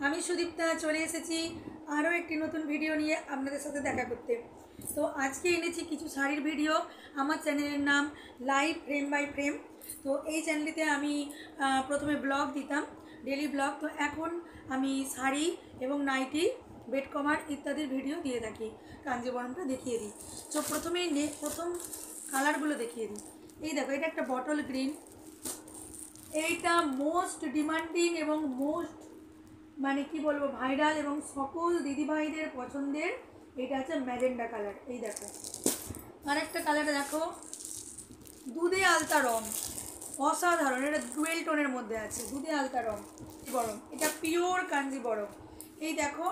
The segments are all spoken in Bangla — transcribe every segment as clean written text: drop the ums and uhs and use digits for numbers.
আমি সুদীপ্তা চলে এসেছি আরও একটি নতুন ভিডিও নিয়ে আপনাদের সাথে দেখা করতে। তো আজকে এনেছি কিছু শাড়ির ভিডিও। আমার চ্যানেলের নাম লাইভ ফ্রেম বাই ফ্রেম। তো এই চ্যানেলটিতে আমি প্রথমে ব্লগ দিতাম, ডেলি ব্লগ। তো এখন আমি শাড়ি এবং নাইটি, বেড কভার ইত্যাদির ভিডিও দিয়ে থাকি। কাঞ্জিবরমটা দেখিয়ে দিই। তো প্রথম কালারগুলো দেখিয়ে দিই। এই দেখো, এটা একটা বটল গ্রিন। এইটা মোস্ট ডিমান্ডিং এবং মোস্ট মানে কি বলবো ভাইরাল এবং সকল দিদিভাইদের পছন্দের। এটা হচ্ছে ম্যাজেন্ডা কালার। এই দেখো, আর একটা কালার দেখো, দুধে আলতা রং, অসাধারণ। এটা ডুয়েল টোনের মধ্যে আছে, দুধে আলতা রং বরং। এটা পিওর কাঞ্জিবরম। এই দেখো,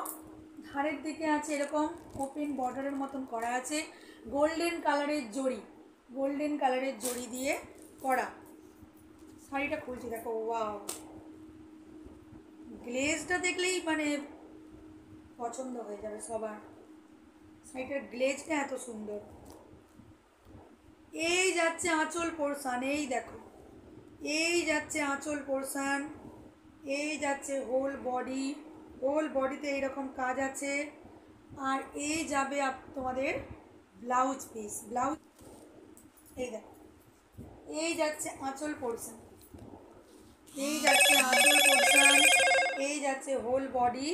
ধারের দিকে আছে এরকম ওপেন বর্ডারের মতন করা আছে, গোল্ডেন কালারের জড়ি, গোল্ডেন কালারের জড়ি দিয়ে করা। শাড়িটা খুলছি, দেখো, ওয়াও, গ্লেজটা দেখলেই মানে পছন্দ হয়ে যাবে সবার। শাড়িটার গ্লেজটা এত সুন্দর। এই যাচ্ছে আঁচল পোর্শান, এই দেখো, এই যাচ্ছে আঁচল পোর্শান, এই যাচ্ছে হোল বডি, হোল বডিতে এইরকম কাজ আছে। আর এই যাবে তোমাদের ব্লাউজ পিস, ব্লাউজ। এই দেখো, এই যাচ্ছে আঁচল পোর্শান, এই যাচ্ছে আঁচল পোর্শান, এই যাচ্ছে হোল বডি।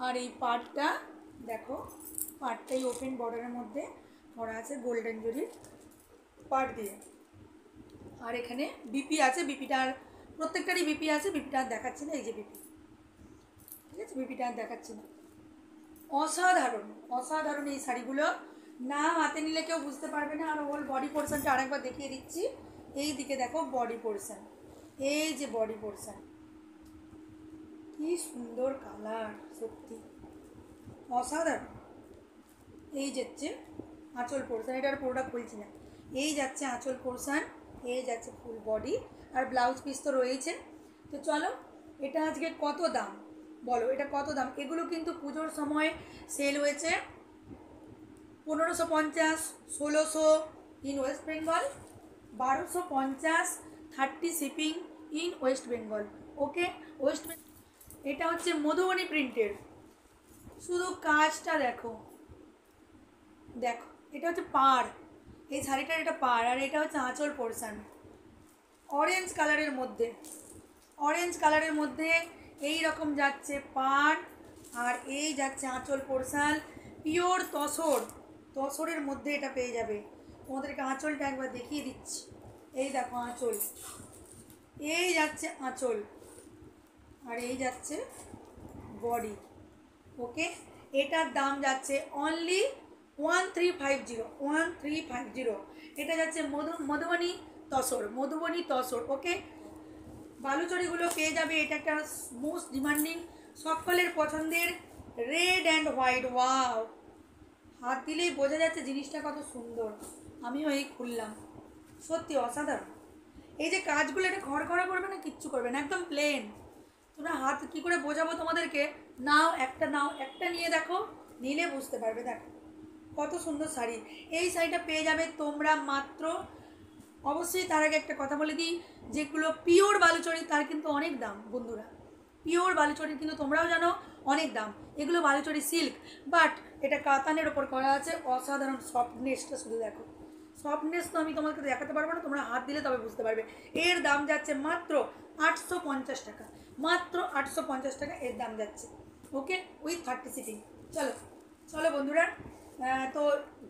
আর এই পার্টটা দেখো, পার্টটাই ওপেন বর্ডারের মধ্যে করা আছে গোল্ডেন জরির পার্ট দিয়ে। আর এখানে বিপি আছে, বিপিটার প্রত্যেকটারই বিপি আছে, বিপিটা আর দেখাচ্ছি না। এই যে বিপি, ঠিক আছে, বিপিটা আর দেখাচ্ছি না। অসাধারণ অসাধারণ এই শাড়িগুলো, না হাতে নিলে কেউ বুঝতে পারবে না। আর হোল বডি পোর্শনটা আরেকবার দেখিয়ে দিচ্ছি। এই দিকে দেখো বডি পোর্শন, এই যে বডি পোর্শন, কি সুন্দর কালার, সত্যি অসাধারণ। এই যাচ্ছে আঁচল পোর্শন, এটার পুরোটা খুলছি না। এই যাচ্ছে আঁচল পোর্শন, এই যাচ্ছে ফুল বডি, আর ব্লাউজ পিস তো রয়েছে। তো চলো, এটা আজকে কত দাম বলো, এটা কত দাম? এগুলো কিন্তু পুজোর সময় সেল হয়েছে 1550, 1600 in West Bengal, 1250 30 shipping in West Bengal. Okay, West Bengal. এটা হচ্ছে মধুবনী প্রিন্টের, শুধু কাজটা দেখো, দেখো, এটা হচ্ছে পাড়, এই শাড়িটার এটা পাড়। আর এটা হচ্ছে আঁচল পোর্শন, অরেঞ্জ কালারের মধ্যে, অরেঞ্জ কালারের মধ্যে এই রকম যাচ্ছে পাড়। আর এই যাচ্ছে আঁচল পোর্শন, পিওর তসর, তসরের মধ্যে এটা পেয়ে যাবে। তোমাদেরকে আঁচলটা একবার দেখিয়ে দিচ্ছি। এই দেখো আঁচল, এই যাচ্ছে আঁচল, আর এই যাচ্ছে বডি। ওকে, এটার দাম যাচ্ছে অনলি 1350, 1350। এটা যাচ্ছে মধুবনী তসর, মধুবনী তসর। ওকে, বালুচরীগুলো পেয়ে যাবে। এটা একটা মোস্ট ডিমান্ডিং, সকলের পছন্দের রেড অ্যান্ড হোয়াইট। ওয়াও, হাত দিলেই বোঝা যাচ্ছে জিনিসটা কত সুন্দর। আমিও এই খুললাম, সত্যি অসাধারণ। এই যে কাজগুলো, এটা খড়খড়া করবে না, কিচ্ছু করবে না, একদম প্লেন। তোমরা হাত কী করে বোঝাবো তোমাদেরকে? নাও একটা নিয়ে দেখো, নিলে বুঝতে পারবে। দেখো কত সুন্দর শাড়ি। এই শাড়িটা পেয়ে যাবে তোমরা মাত্র, অবশ্যই তার আগে একটা কথা বলে দিই, যেগুলো পিওর বালুচরী তার কিন্তু অনেক দাম বন্ধুরা। পিওর বালুচরীর কিন্তু তোমরাও জানো অনেক দাম। এগুলো বালুচরী সিল্ক, বাট এটা কাতানের ওপর করা আছে। অসাধারণ সফটনেসটা শুধু দেখো, সফটনেস তো আমি তোমাকে দেখাতে পারবো না, তোমরা হাত দিলে তবে বুঝতে পারবে। এর দাম যাচ্ছে মাত্র 850 টাকা, মাত্র 850 টাকা এর দাম যাচ্ছে। ওকে, উইথ 30 শিপিং। চলো চলো বন্ধুরা, তো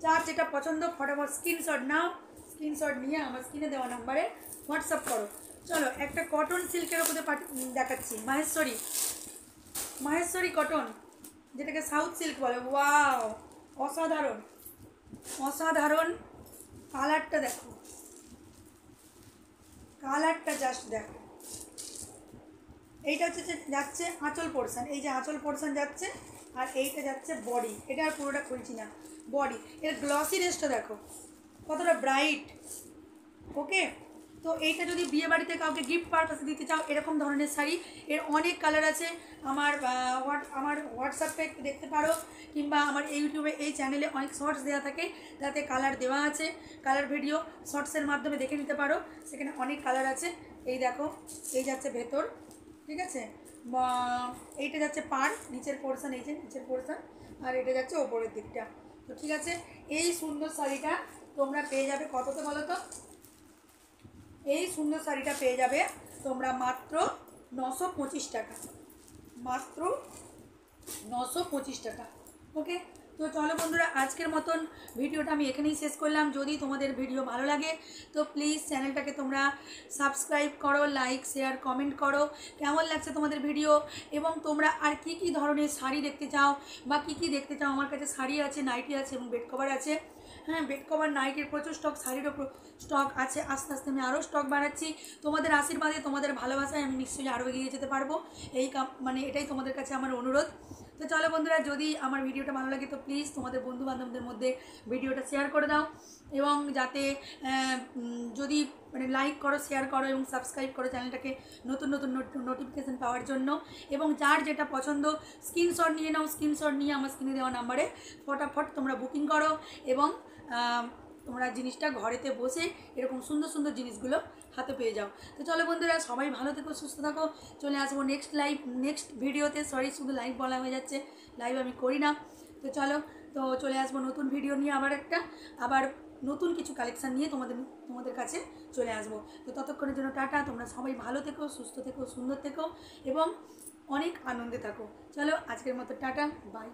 যার যেটা পছন্দ ফটাফট স্ক্রিনশট নাও, স্ক্রিনশট নিয়ে আমার স্ক্রিনে দেওয়া নাম্বারে হোয়াটসঅ্যাপ করো। চলো, একটা কটন সিল্কের ওপরে দেখাচ্ছি, মাহেশ্বরী, মাহেশ্বরী কটন, যেটাকে সাউথ সিল্ক বলে। ওয়াও, অসাধারণ অসাধারণ। কালারটা দেখো, কালারটা জাস্ট দেখো। এইটা হচ্ছে যাচ্ছে আঁচল পোর্শন, এই যে আঁচল পোর্শন যাচ্ছে, আর এইটা যাচ্ছে বডি। এটা আর পুরোটা খুলছি না, বডি। এর গ্লসিনেসটা দেখো কতটা ব্রাইট। ওকে, তো এইটা যদি বিয়ে বাড়িতে কাউকে গিফট পারপাসে দিতে চাও, এরকম ধরনের শাড়ি, এর অনেক কালার আছে। আমার হোয়াটসঅ্যাপে একটু দেখতে পারো, কিংবা আমার ইউটিউবে এই চ্যানেলে অনেক শর্টস দেওয়া থাকে, যাতে কালার দেওয়া আছে, কালার ভিডিও শর্টসের মাধ্যমে দেখে নিতে পারো, সেখানে অনেক কালার আছে। এই দেখো, এই যাচ্ছে ভেতর, ঠিক আছে, এইটা যাচ্ছে পাড়, নিচের পোর্শন, এই যে নিচের পোর্শন, আর এটা যাচ্ছে ওপরের দিকটা। তো ঠিক আছে, এই সুন্দর শাড়িটা তোমরা পেয়ে যাবে কততে বলো তো? এই সুন্দর শাড়িটা পেয়ে যাবে তোমরা মাত্র 925 টাকা, মাত্র 925 টাকা। ওকে, তো চলো বন্ধুরা, আজকের মতন ভিডিওটা আমি এখানেই শেষ করলাম। যদি তোমাদের ভিডিও ভালো লাগে তো প্লিজ চ্যানেলটাকে তোমরা সাবস্ক্রাইব করো, লাইক শেয়ার কমেন্ট করো, কেমন লাগছে তোমাদের ভিডিও, এবং তোমরা আর কি কি ধরনের শাড়ি দেখতে চাও বা কি কি দেখতে চাও। আমার কাছে শাড়ি আছে, নাইটি আছে এবং বেড কভার আছে। হ্যাঁ, বেড কভার নাইটির প্রচুর স্টক, শাড়িরও স্টক আছে। আস্তে আস্তে আমি আরও স্টক বাড়াচ্ছি। তোমাদের আশীর্বাদে, তোমাদের ভালোবাসায় আমি নিশ্চয়ই আরও এগিয়ে যেতে পারবো। এই মানে এটাই তোমাদের কাছে আমার অনুরোধ। তো চলো বন্ধুরা, যদি আমার ভিডিওটা ভালো লাগে তো প্লিজ তোমাদের বন্ধু বান্ধবদের মধ্যে ভিডিওটা শেয়ার করে দাও, এবং যাতে যদি মানে লাইক করো, শেয়ার করো এবং সাবস্ক্রাইব করো চ্যানেলটাকে নতুন নতুন নোটিফিকেশান পাওয়ার জন্য। এবং যার যেটা পছন্দ স্ক্রিনশট নিয়ে নাও, স্ক্রিনশট নিয়ে আমার স্ক্রিনে দেওয়া নাম্বারে ফটাফট তোমরা বুকিং করো, এবং তোমরা জিনিসটা ঘরেতে বসে এরকম সুন্দর সুন্দর জিনিসগুলো হাতে পেয়ে যাও। তো চলো বন্ধুরা, সবাই ভালো থেকো, সুস্থ থাকো। চলে আসবো নেক্সট ভিডিওতে। সরি, শুধু লাইভ বলা হয়ে যাচ্ছে, লাইভ আমি করি না। তো চলো, তো চলে আসবো নতুন ভিডিও নিয়ে, আবার নতুন কিছু কালেকশান নিয়ে তোমাদের কাছে চলে আসবো। তো ততক্ষণের জন্য টাটা। তোমরা সবাই ভালো থেকো, সুস্থ থেকো, সুন্দর থেকো এবং অনেক আনন্দে থাকো। চলো আজকের মতো টাটা, বাই।